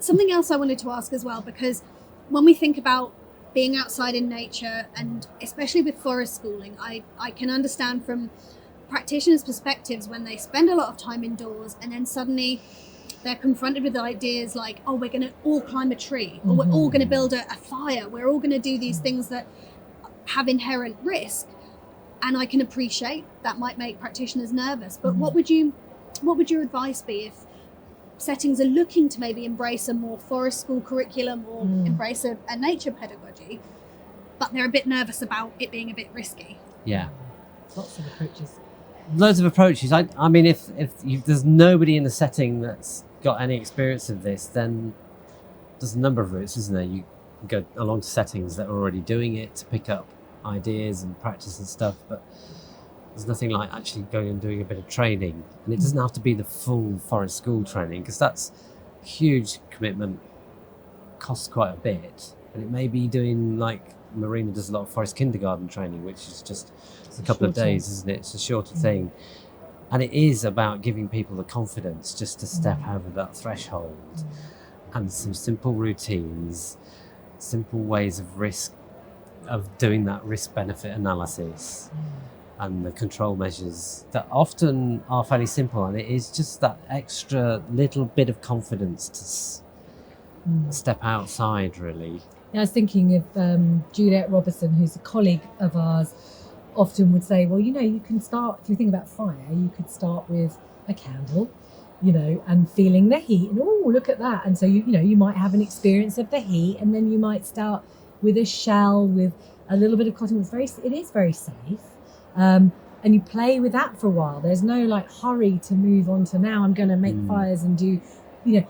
Something else I wanted to ask as well, because when we think about being outside in nature, and especially with forest schooling, I can understand from practitioners' perspectives when they spend a lot of time indoors and then suddenly they're confronted with ideas like, oh, we're going to all climb a tree, or we're all going to build a fire, we're all going to do these things that have inherent risk. And I can appreciate that might make practitioners nervous, but what would your advice be if settings are looking to maybe embrace a more forest school curriculum or embrace a nature pedagogy, but they're a bit nervous about it being a bit risky? Yeah. Lots of approaches. Loads of approaches. I mean, if there's nobody in the setting that's got any experience of this, then there's a number of routes, isn't there? You can go along to settings that are already doing it to pick up ideas and practice and stuff, but there's nothing like actually going and doing a bit of training. And it doesn't have to be the full forest school training, because that's a huge commitment, costs quite a bit. And it may be doing, like Marina does a lot of forest kindergarten training, which is just a couple of days, isn't it? It's a shorter thing. And it is about giving people the confidence just to step over that threshold, and some simple routines, simple ways of doing that risk-benefit analysis and the control measures that often are fairly simple. And it is just that extra little bit of confidence to step outside, really. I was thinking of Juliet Robertson, who's a colleague of ours, often would say, well, you can start, if you think about fire, you could start with a candle, and feeling the heat, and oh, look at that. And so, you might have an experience of the heat, and then you might start with a shell with a little bit of cotton. It is very safe. And you play with that for a while. There's no hurry to move on to now I'm going to make fires and do, you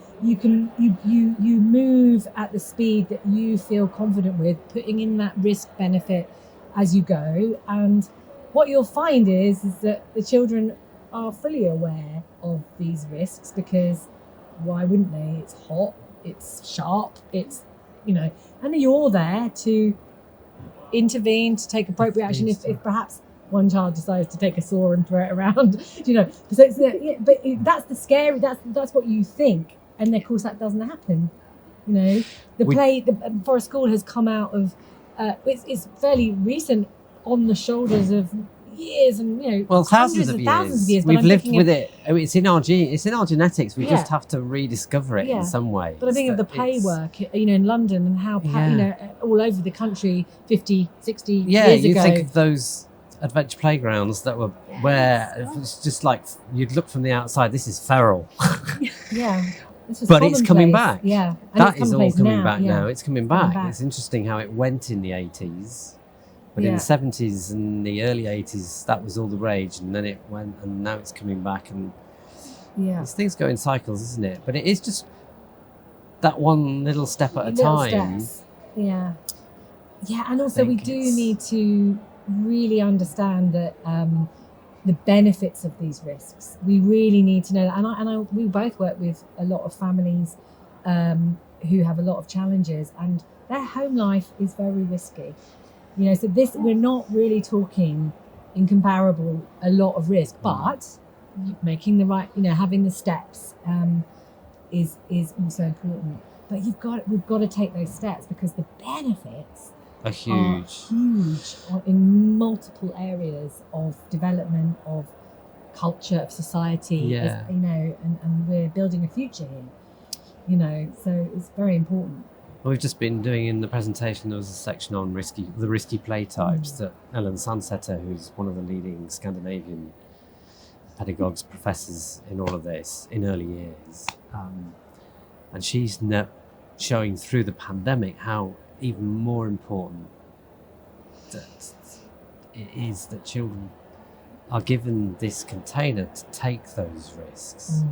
move at the speed that you feel confident with, putting in that risk benefit as you go. And what you'll find is that the children are fully aware of these risks, because why wouldn't they? It's hot, it's sharp, it's, and you're there to intervene, to take appropriate action if perhaps one child decides to take a saw and throw it around, So it's, that's the scary, that's what you think. And of course that doesn't happen. The Forest School has come out of, it's fairly recent, on the shoulders of years and thousands of years. We've lived with it. I mean, it's in our genetics. We just have to rediscover it in some way. But I think of the play work, in London, and how all over the country 50, 60 years ago. You think of those adventure playgrounds that were where it was just like you'd look from the outside. This is feral. But it's coming back. Yeah, and that is all coming back now. It's coming back. back. It's interesting how it went in the 80s. But in the 70s and the early 80s, that was all the rage, and then it went, and now it's coming back, and these things go in cycles, isn't it? But it is just that one little step at a time. Steps. Yeah, and also we do need to really understand that the benefits of these risks. We really need to know that, and we both work with a lot of families who have a lot of challenges, and their home life is very risky. So this, we're not really talking incomparable a lot of risk, but making the right, having the steps is also important. But we've got to take those steps, because the benefits are huge in multiple areas of development, of culture, of society. And we're building a future here. So it's very important. We've just been doing, in the presentation, there was a section on the risky play types that Ellen Sandseter, who's one of the leading Scandinavian pedagogues, professors in all of this in early years, and she's showing through the pandemic how even more important that it is that children are given this container to take those risks,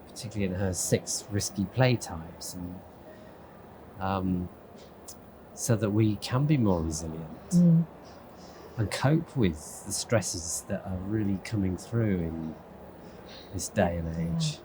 particularly in her 6 risky play types, and so that we can be more resilient and cope with the stresses that are really coming through in this day and age.